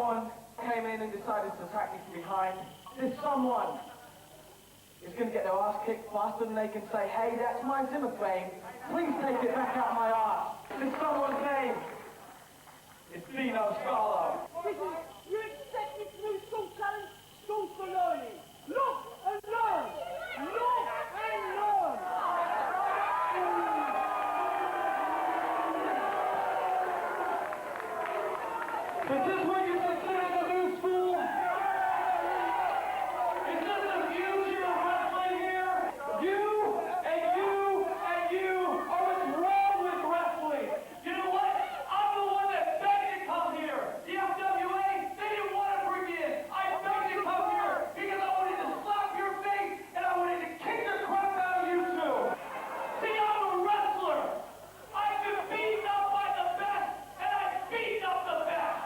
someone came in and decided to attack me from behind, this someone is going to get their ass kicked faster than they can say, hey, that's my Zimmer frame. Please take it back out my ass. This someone's name is Dino Scalo. You expected to do school challenge? School for learning. Look and learn. Look and learn. Is this what you consider the new school? Is this the future of wrestling here? You and you and you are what's wrong with wrestling. You know what? I'm the one that begged to come here. The FWA, they didn't want to bring me in. I begged to come here because I wanted to slap your face and I wanted to kick the crap out of you two. See, I'm a wrestler. I've been beaten up by the best and I've beaten up the best.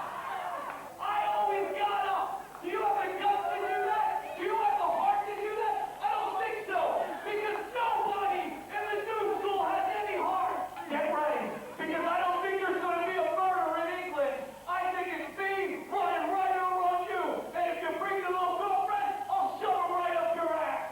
I always got up. Do you have the guts to do that? Do you have the heart to do that? I don't think so. Because nobody in the new school has any heart. Get ready. Because I don't think there's going to be a murder in England. I think it's me running right over on you. And if you bring the little girlfriend, I'll shove her right up your ass.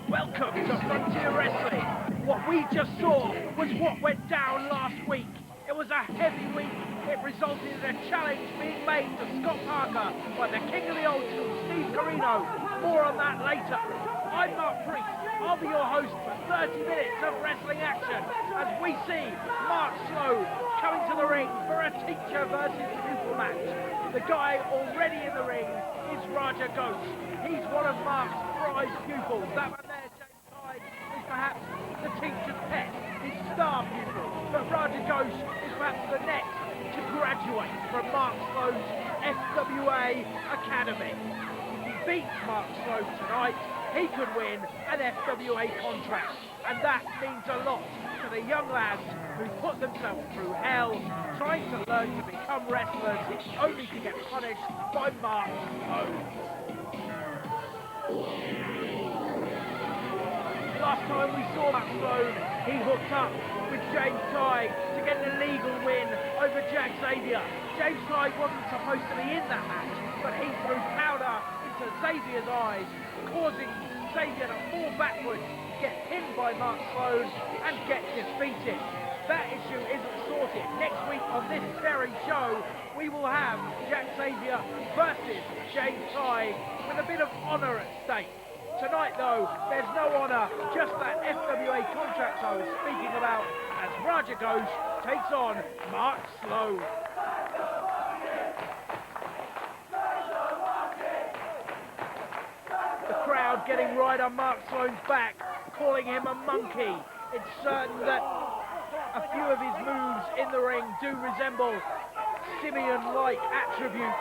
Welcome to Frontier Wrestling. What we just saw was what went down last week. It was a heavy week. It resulted in a challenge being made to Scott Parker by the king of the old school, Steve Carino. More on that later. I'm Mark Priest. I'll be your host for 30 minutes of wrestling action as we see Mark Sloan coming to the ring for a teacher versus pupil match. The guy already in the ring is Raj Ghosh. He's one of Mark's prize pupils. That one there, James Hyde, is perhaps the teacher's pet, his star pupil. But Raj Ghosh is perhaps the next to graduate from Mark Sloan's FWA Academy. If he beats Mark Sloan tonight, he could win an FWA contract. And that means a lot to the young lads who put themselves through hell, trying to learn to become wrestlers, only to get punished by Mark Sloan. Last time we saw Mark Sloan, he hooked up with James Hyde to get an illegal win over Jack Xavier. James Hyde wasn't supposed to be in that match, but he threw powder into Xavier's eyes, causing Xavier to fall backwards, get pinned by Mark Sloan, and get defeated. That issue isn't sorted. Next week on this very show, we will have Jack Xavier versus James Hyde with a bit of honour at stake. Tonight, though, there's no honour, just that FWA contract I was speaking about, as Raj Ghosh takes on Mark Sloan. The crowd getting right on Mark Sloan's back, calling him a monkey. It's certain that a few of his moves in the ring do resemble simian-like attributes.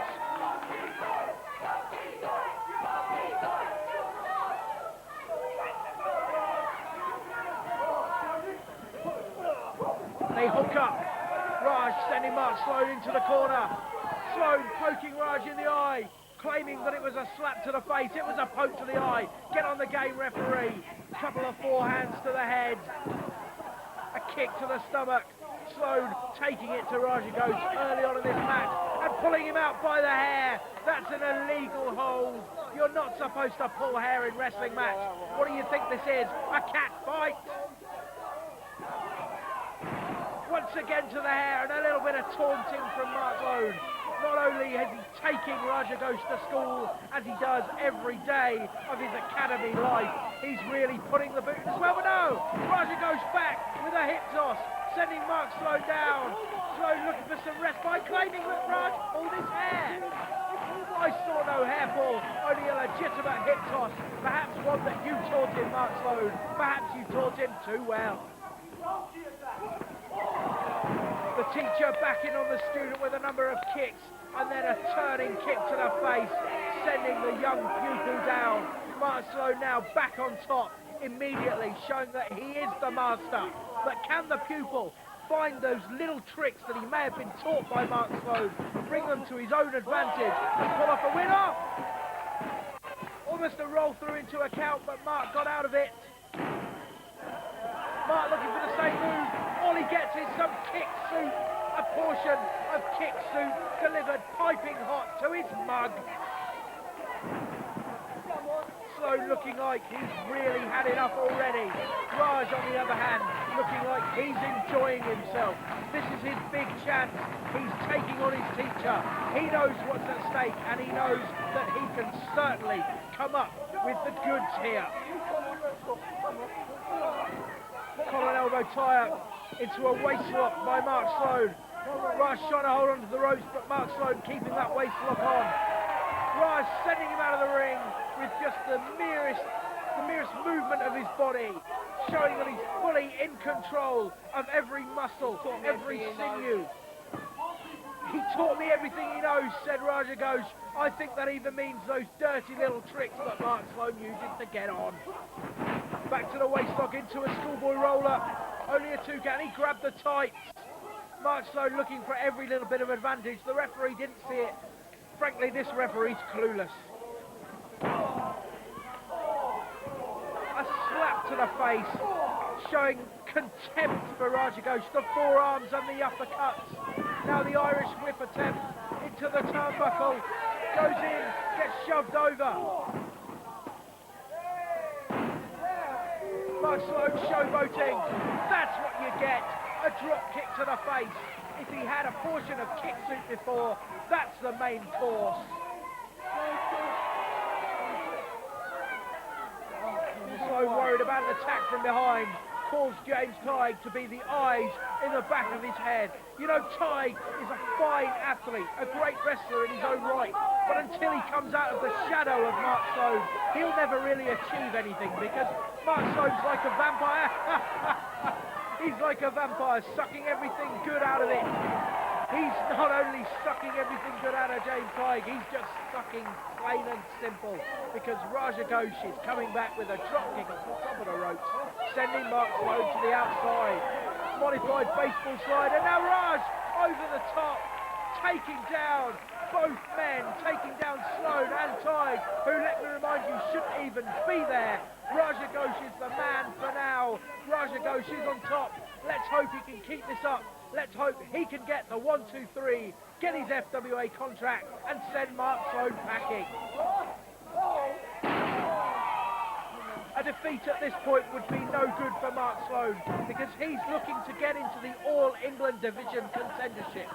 They hook up. Raj sending Mark Sloan into the corner. Sloan poking Raj in the eye, claiming that it was a slap to the face. It was a poke to the eye. Get on the game, referee. Couple of forehands to the head. A kick to the stomach. Sloan taking it to Raj Ghosh early on in this match and pulling him out by the hair. That's an illegal hold. You're not supposed to pull hair in wrestling match. What do you think this is? A cat fight? Once again to the hair and a little bit of taunting from Mark Sloan. Not only is he taking Raj Ghosh to school, as he does every day of his academy life, he's really putting the boot as well. But no, Raj Ghosh back with a hip toss, sending Mark Sloan down. Sloan looking for some rest by claiming that Raj pulled his hair. I saw no hair pull, only a legitimate hip toss. Perhaps one that you taught him, Mark Sloan. Perhaps you taught him too well. The teacher backing on the student with a number of kicks, and then a turning kick to the face, sending the young pupil down. Mark Sloan now back on top immediately, showing that he is the master. But can the pupil find those little tricks that he may have been taught by Mark Sloan, bring them to his own advantage, and pull off a winner? Almost a roll through into a count, but Mark got out of it. Mark looking for the same move. All he gets is some kick soup, a portion of kick soup delivered piping hot to his mug. Sloan looking like he's really had enough already. Raj, on the other hand, looking like he's enjoying himself. This is his big chance. He's taking on his teacher. He knows what's at stake, and he knows that he can certainly come up with the goods here. Collar and elbow tie up into a waist lock by Mark Sloan. Raj trying to hold on to the ropes, but Mark Sloan keeping that waist lock on. Raj sending him out of the ring with just the merest movement of his body, showing that he's fully in control of every muscle, every sinew. He taught me everything he knows, said Raj Ghosh. I think that even means those dirty little tricks that Mark Sloan uses to get on. Back to the waistlock into a schoolboy roll-up. Only a 2 count. He grabbed the tights. Mark Sloan looking for every little bit of advantage. The referee didn't see it. Frankly, this referee's clueless. A slap to the face, showing contempt for Raj Ghosh. The forearms and the uppercuts. Now the Irish whip attempt into the turnbuckle. Goes in, gets shoved over. Mark Sloan showboating. That's what you get. A drop kick to the face. If he had a portion of kick soup before, that's the main course. Sloan worried about an attack from behind. Calls James Tighe to be the eyes in the back of his head. You know, Tighe is a fine athlete, a great wrestler in his own right, but until he comes out of the shadow of Mark Sloan, he'll never really achieve anything, because Mark Sloan's like a vampire. He's like a vampire, sucking everything good out of it. He's not only sucking everything good out of James Tighe, he's just sucking plain and simple, because Raj Ghosh is coming back with a drop kick off the top of the ropes, sending Mark Sloan to the outside. Modified baseball slide, and now Raj over the top, taking down both men, taking down Sloan and Tighe, who, let me remind you, shouldn't even be there. Raj Ghosh is the man for now. Raj Ghosh is on top. Let's hope he can keep this up. Let's hope he can get the 1, 2, 3, get his FWA contract, and send Mark Sloan packing. A defeat at this point would be no good for Mark Sloan, because he's looking to get into the All-England Division contendership.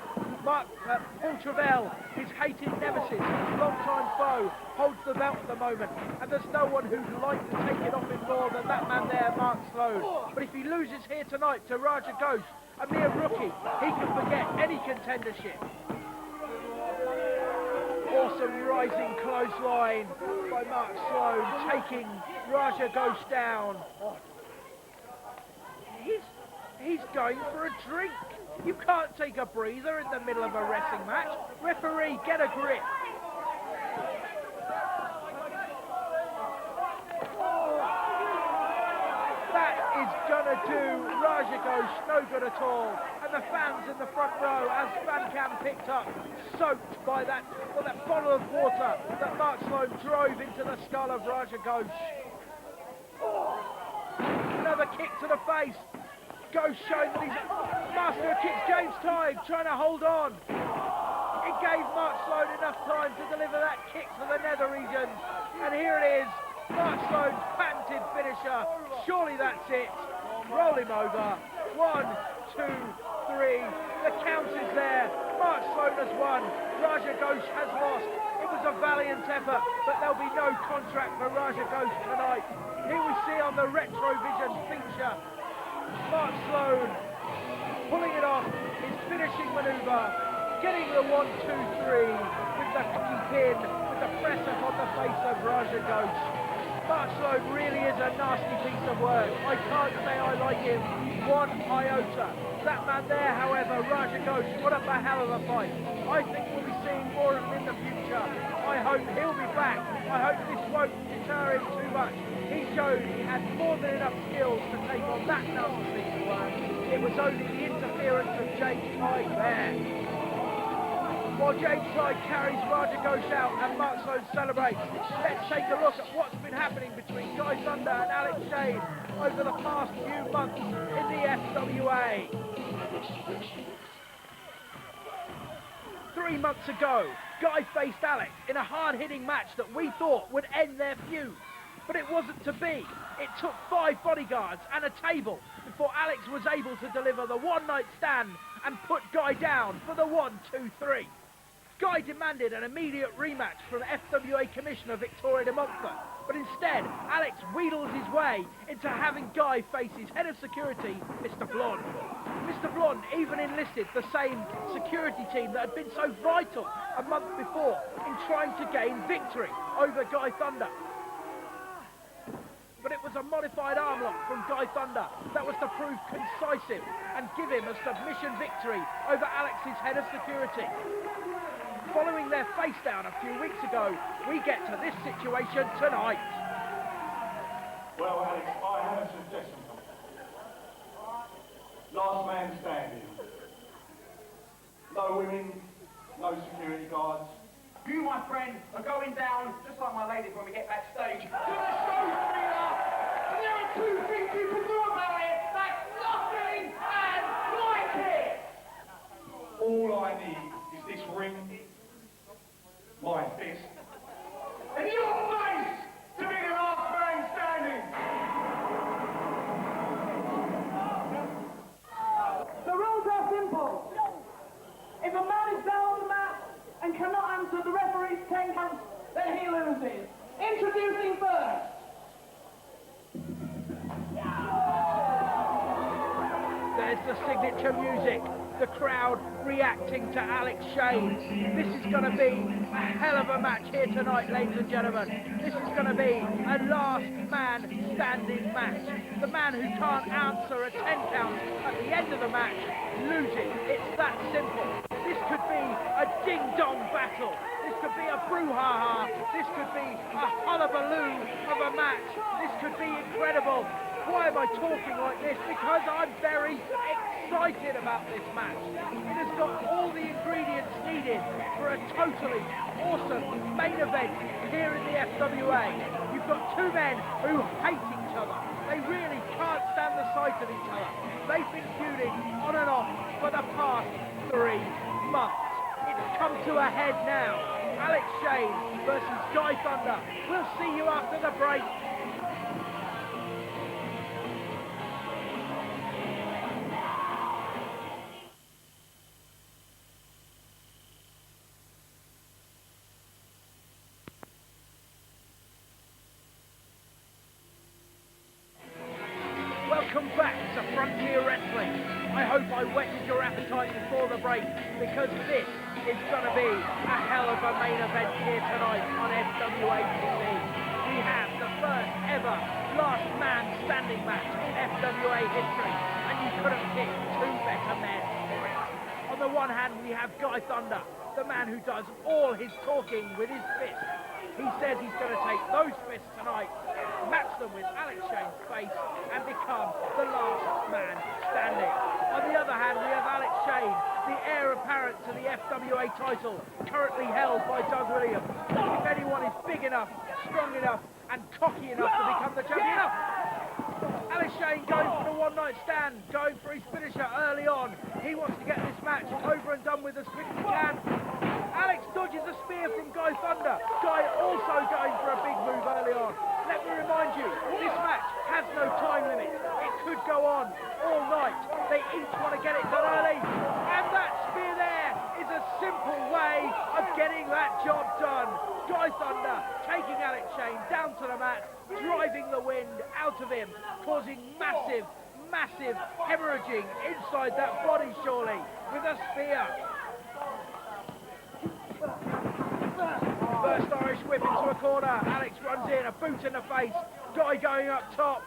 Paul Travell, his hated nemesis, his long-time foe, holds the belt at the moment, and there's no one who'd like to take it off him more than that man there, Mark Sloan. But if he loses here tonight to Raj Ghosh, a mere rookie, he can forget any contendership. Awesome rising clothesline by Mark Sloan, taking Raj Ghosh down. He's going for a drink. You can't take a breather in the middle of a wrestling match. Referee, get a grip. That is gonna do Raj Ghosh no good at all. And the fans in the front row, as fan cam picked up, soaked by that bottle of water that Mark Sloan drove into the skull of Raj Ghosh. Another kick to the face. Ghosh showing that he's master of kicks. James Tighe trying to hold on. It gave Mark Sloan enough time to deliver that kick to the nether regions. And here it is. Mark Sloan's patented finisher. Surely that's it. Roll him over. 1, 2, 3. The count is there. Mark Sloan has won. Raj Ghosh has lost. It was a valiant effort, but there'll be no contract for Raj Ghosh tonight. Here we see on the Retrovision feature, Mark Sloan pulling it off, his finishing manoeuvre, getting the 1, 2, 3 with the hockey pin, with the press up on the face of Raj Ghosh. Mark Sloan really is a nasty piece of work. I can't say I like him one iota. That man there, however, Raj Ghosh, put up a hell of a fight. I think we'll be seeing more of him in the future. I hope he'll be back. I hope this won't deter him too much. He showed he had more than enough skills to take on that nasty piece of work. It was only the interference of James Hyde there. While James Hyde carries Raj Ghosh out and Mark Sloan celebrates, let's take a look at what's been happening between Guy Thunder and Alex Shane over the past few months in the FWA. 3 months ago, Guy faced Alex in a hard-hitting match that we thought would end their feud. But it wasn't to be. It took 5 bodyguards and a table before Alex was able to deliver the one-night stand and put Guy down for the 1-2-3. Guy demanded an immediate rematch from FWA Commissioner Victoria de Montfort, but instead, Alex wheedled his way into having Guy face his head of security, Mr. Blonde. Mr. Blonde even enlisted the same security team that had been so vital a month before in trying to gain victory over Guy Thunder. But it was a modified armlock from Guy Thunder that was to prove concisive and give him a submission victory over Alex's head of security. Following their face down a few weeks ago, we get to this situation tonight. Well, Alex, I have a suggestion for you. Last man standing. No women, no security guards. You, my friend, are going down, just like my ladies when we get backstage, to the Showstealer! And there are 2 things you can do about it. That's nothing and like it! All I need is this ring, my fist, and your face to be the last man standing! The rules are simple. If a man is down on the mat and cannot answer the referee's 10 counts, then he loses. Introducing first. There's the signature music, the crowd reacting to Alex Shane. This is going to be a hell of a match here tonight, ladies and gentlemen. This is going to be a last man standing match. The man who can't answer a 10 count at the end of the match loses. It's that simple. This could be a ding-dong battle. This could be a brouhaha. This could be a hullabaloo of a match. This could be incredible. Why am I talking like this? Because I'm very excited about this match. It has got all the ingredients needed for a totally awesome main event here in the FWA. You've got 2 men who hate each other. They really can't stand the sight of each other. They've been feuding on and off for the past 3 months. It's come to a head now. Alex Shane versus Guy Thunder. We'll see you after the break. Welcome back to Frontier Wrestling. I hope I whetted your appetite before the break, because this is going to be a hell of a main event here tonight on FWA TV. We have the first ever last man standing match in FWA history, and you couldn't pick 2 better men. On the one hand, we have Guy Thunder, the man who does all his talking with his fists. He says he's going to take those fists tonight, match them with Alex Shane's face, and become the last man standing. On the other hand, we have Alex Shane, the heir apparent to the FWA title, currently held by Doug Williams. If anyone is big enough, strong enough, and cocky enough to become the champion, Alex Shane going for the one-night stand, going for his finisher early on. He wants to get this match over and done with as quick as he can. Alex dodges a spear from Guy Thunder. Guy also going for a big move early on. Let me remind you, this match has no time limit. It could go on all night. They each want to get it done early. And that spear there is a simple way of getting that job done. Guy Thunder taking Alex Shane down to the mat, driving the wind out of him, causing massive hemorrhaging inside that body, surely, with a spear. Reversed Irish whip into a corner. Alex runs in, a boot in the face. Guy going up top.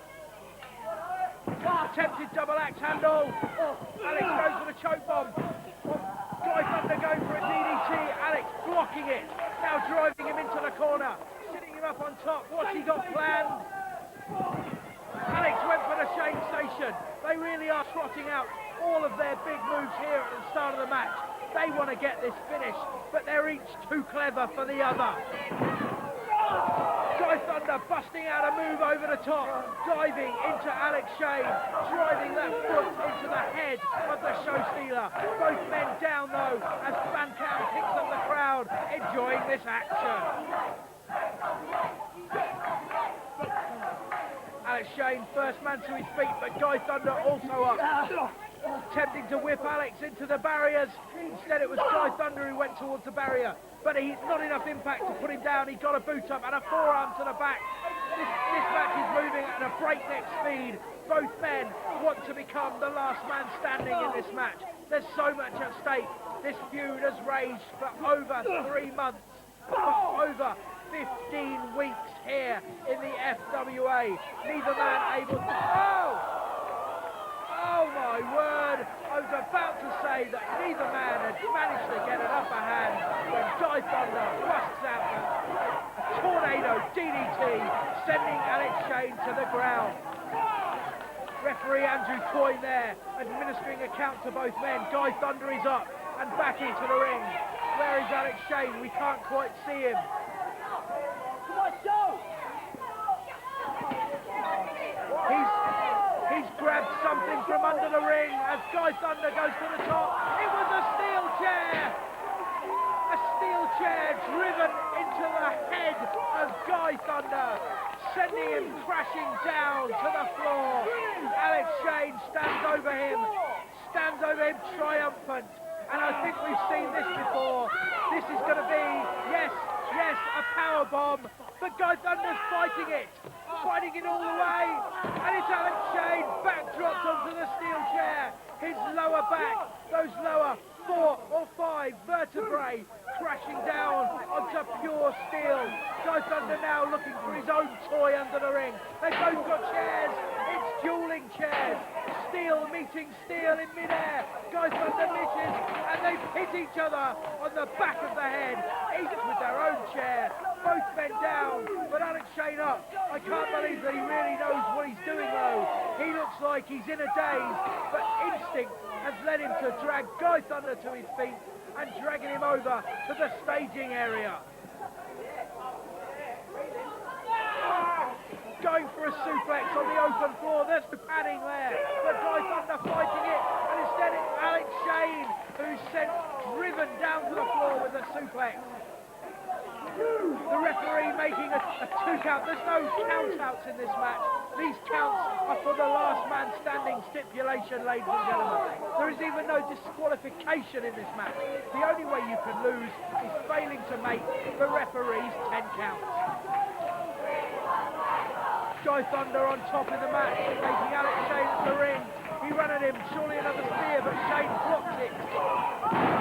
Attempted double axe handle. Alex goes for the choke bomb. Guy Thunder going for a DDT. Alex blocking it. Now driving him into the corner. Sitting him up on top. What's he got planned? Alex went for the shame station. They really are trotting out all of their big moves here at the start of the match. They want to get this finish, but they're each too clever for the other. Guy Thunder busting out a move over the top, diving into Alex Shane, driving that foot into the head of the Showstealer. Both men down though, as Bancam picks up the crowd, enjoying this action. Alex Shane, first man to his feet, but Guy Thunder also up. Attempting to whip Alex into the barriers. Instead it was Guy Thunder who went towards the barrier, but he's not enough impact to put him down. He got a boot up and a forearm to the back. This match is moving at a breakneck speed. Both men want to become the last man standing in this match. There's so much at stake. This feud has raged for over 3 months, for over 15 weeks here in the FWA. Neither man able to... Oh my word! I was about to say that neither man had managed to get an upper hand when Guy Thunder busts out a tornado DDT, sending Alex Shane to the ground. Referee Andrew Coyne there, administering a count to both men. Guy Thunder is up and back into the ring. Where is Alex Shane? We can't quite see him. He's grabbed something from under the ring as Guy Thunder goes to the top. It was a steel chair! A steel chair driven into the head of Guy Thunder, sending him crashing down to the floor. Alex Shane stands over him triumphant. And I think we've seen this before. This is going to be, yes, a power bomb. But Guy Thunder's fighting it all the way. And it's Alex Shane backdropped onto the steel chair. His lower back, those lower 4 or 5 vertebrae crashing down onto pure steel. Guy Thunder now looking for his own toy under the ring. They've both got chairs. It's dueling chairs. Steel meeting steel in midair. Guy Thunder misses and they hit each other on the back of the head, each with their own chair. Both men down, but Alex Shane up. I can't believe that he really knows what he's doing though. He looks like he's in a daze, but instinct has led him to drag Guy Thunder to his feet and dragging him over to the staging area. Going for a suplex on the open floor. There's the padding there, but Guy Thunder fighting it, and instead it's Alex Shane who's sent driven down to the floor with a suplex. The referee making a 2 count. There's no count-outs in this match. These counts are for the last man standing stipulation, ladies and gentlemen. There is even no disqualification in this match. The only way you can lose is failing to make the referee's 10 counts. Guy Thunder on top of the match, taking Alex Shane to the ring. He ran at him, surely another spear, but Shane blocks it.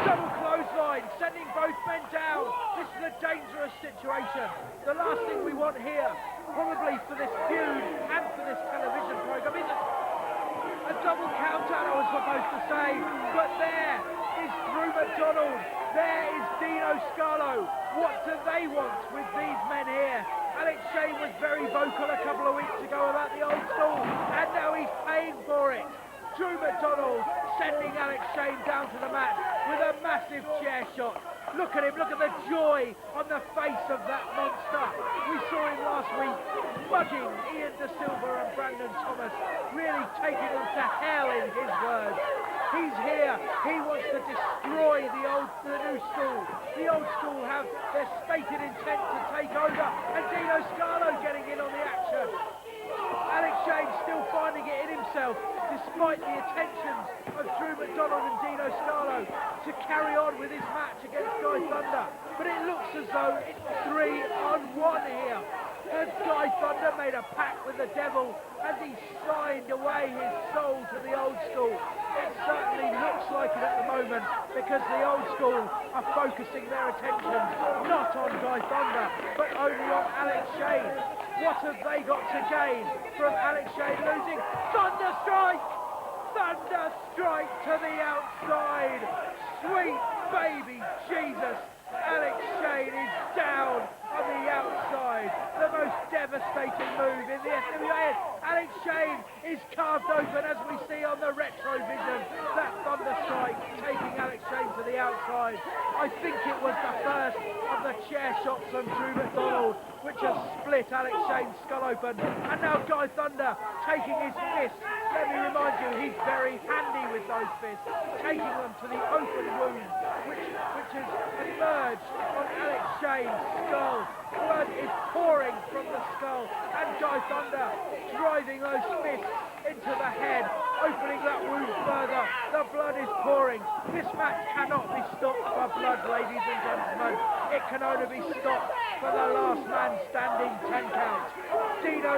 Double clothesline, sending both men down. This is a dangerous situation. The last thing we want here, probably for this feud and for this television program, is a double count-out, I was supposed to say. But there is Drew McDonald. There is Dino Scarlo. What do they want with these men here? Alex Shane was very vocal a couple of weeks ago about the old school, and now he's paying for it. Drew McDonald sending Alex Shane down to the mat with a massive chair shot. Look at him, look at the joy on the face of that monster. We saw him last week mugging Ian De Silva and Brandon Thomas, really taking them to hell in his words. He's here, he wants to destroy the new school. The old school have their stated intent to take over, and Dino Scarlo getting in on the action. Alex Shane still finding it in himself, despite the attentions of Drew McDonald and Dino Scarlo, to carry on with his match against Guy Thunder. But it looks as though it's 3-on-1 here. Has Guy Thunder made a pact with the devil as he signed away his soul to the old school? It certainly looks like it at the moment because the old school are focusing their attention not on Guy Thunder, but only on Alex Shane. What have they got to gain from Alex Shane losing? Thunder strike! Thunder strike to the outside! Sweet baby Jesus! Alex Shane is down on the outside. The most devastating move in the FWA. Alex Shane is carved open as we see on the retrovision. That thunder strike taking Alex Shane to the outside. I think it was the first of the chair shots from Drew McDonald, which has split Alex Shane's skull open. And now Guy Thunder taking his fist. Let me remind you, he's very handy with those fists, taking them to the open wound, which has emerged on Alex Shane's skull. Blood is pouring from the skull, and Guy Thunder driving those fists into the head, opening that wound further. The blood is pouring. This match cannot be stopped for blood, ladies and gentlemen. It can only be stopped for the last man standing 10 count. Dino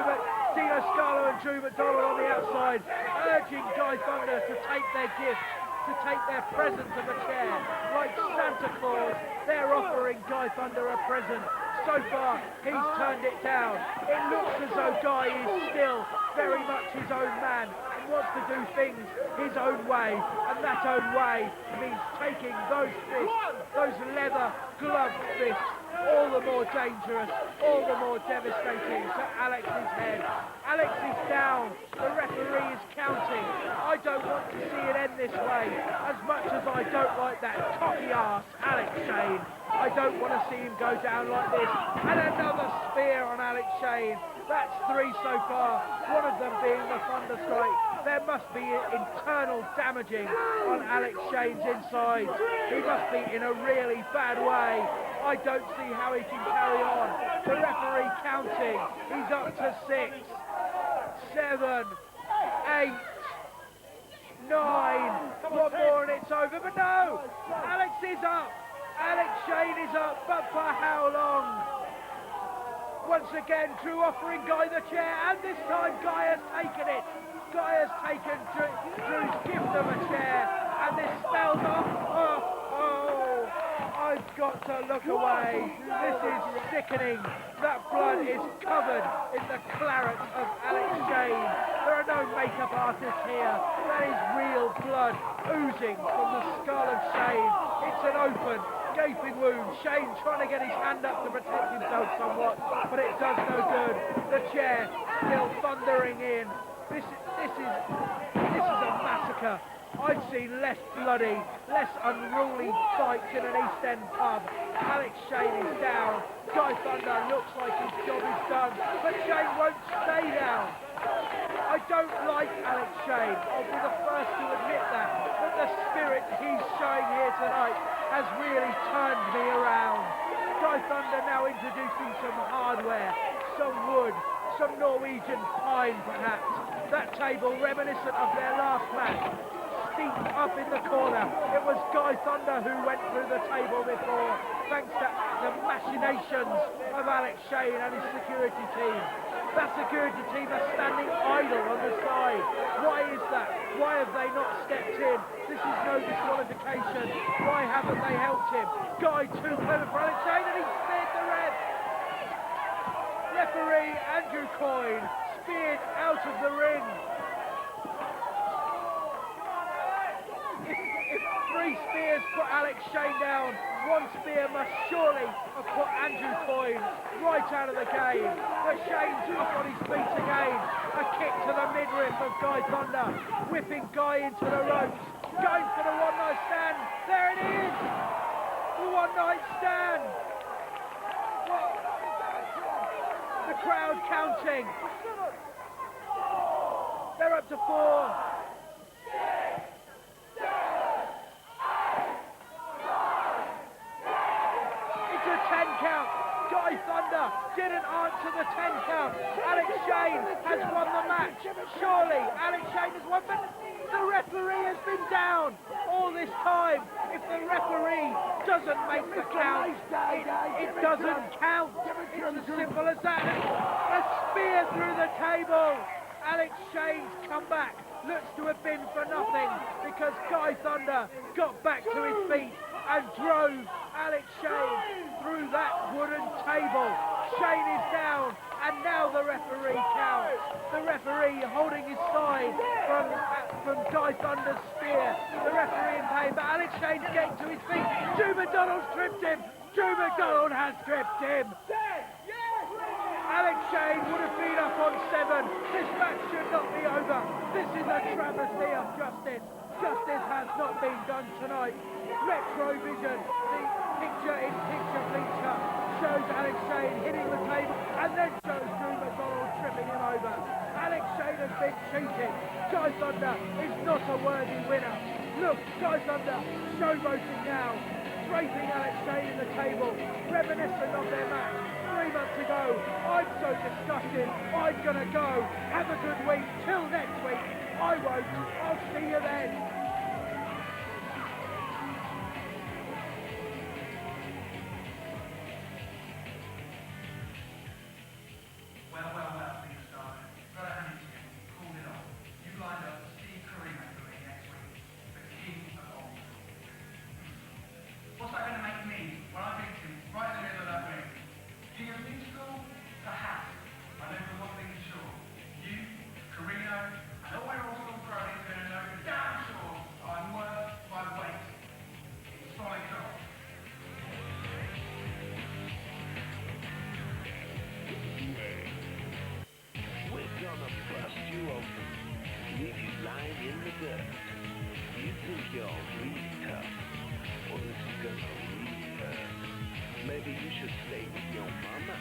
Scalo and Drew McDonald on the outside, urging Guy Thunder to take their gift, to take their present of a chair. Like Santa Claus, they're offering Guy Thunder a present. So far, he's turned it down. It looks as though Guy is still very much his own man and wants to do things his own way. And that own way means taking those fists, those leather gloved fists, all the more dangerous, all the more devastating to Alex's head. Alex is down. The referee is counting. I don't want to see it end this way, as much as I don't like that cocky ass Alex Shane. I don't want to see him go down like this. And another spear on Alex Shane. That's 3 so far, one of them being the thunder strike. There must be internal damaging on Alex Shane's inside. He must be in a really bad way. I don't see how he can carry on. The referee counting. He's up to 6, 7, 8, 9. One more and it's over. But no! Alex is up. Alex Shane is up, but for how long? Once again, Drew offering Guy the chair, and this time Guy has taken it. Guy has taken Drew's gift of a chair, and this spells off. Oh, I've got to look away. This is sickening. That blood is covered in the claret of Alex Shane. There are no makeup artists here. That is real blood oozing from the skull of Shane. It's an open, gaping wound. Shane trying to get his hand up to protect himself somewhat, but it does no good. The chair still thundering in. This is a massacre. I've seen less bloody, less unruly fights in an East End pub. Alex Shane is down. Guy Thunder looks like his job is done, but Shane won't stay down. I don't like Alex Shane. I'll be the first to admit that. But the spirit he's showing here tonight has really turned me around. Guy Thunder now introducing some hardware, some wood, some Norwegian pine perhaps. That table reminiscent of their last match. Steeped up in the corner. It was Guy Thunder who went through the table before, thanks to the machinations of Alex Shane and his security team. That security team are standing idle on the side. Why is that? Why have they not stepped in? This is no disqualification. Why haven't they helped him? Guy too clever for Alex Shane, and he speared the ref. Referee Andrew Coyne speared out of the ring. If 3 spears put Alex Shane down, 1 spear must surely have put Andrew Coyne right out of the game. But Shane's up on his feet again. A kick to the midriff of Guy Thunder, whipping Guy into the ropes. Going for the one-night stand. There it is! The one-night stand! The crowd counting. They're up to 4. It's a 10 count. Guy Thunder didn't answer the 10 count. Alex Shane has won the match. Surely Alex Shane has won, but the referee has been down all this time. If the referee doesn't make the count, it doesn't count. It's as simple as that. A spear through the table. Alex Shane's come back looks to have been for nothing because Guy Thunder got back to his feet and drove Alex Shane through that wooden table. Shane is down, and now the referee counts. The referee holding his side from Guy Thunder's spear. The referee in pain, but Alex Shane's getting to his feet. Drew McDonald's tripped him. Drew McDonald has tripped him. Alex Shane would have been up on 7. This match should not be over. This is a travesty of justice. Justice has not been done tonight. Retrovision, the picture-in-picture feature, shows Alex Shane hitting the table and then shows Drew McDonald tripping him over. Alex Shane has been cheated. Guy Thunder is not a worthy winner. Look, Guy Thunder showboating now, draping Alex Shane in the table, reminiscent of their match 3 months ago. I'm so disgusted. I'm gonna go. Have a good week. Till next week. I won't. I'll see you then. Well, things started. Got a hand to you. Called it off. You lined up Steve Carino for me next week. The king of old school. What's that going to make me when I beat him right in the middle of that ring? King of new school? Perhaps. I know for one thing sure. You, Carino, and all my old school cronies are going to know damn sure I'm worth my weight in solid gold. We're gonna bust you open, leave you lying in the dirt. You think you're really tough? Well, this is gonna really hurt. Maybe you should stay with your mama.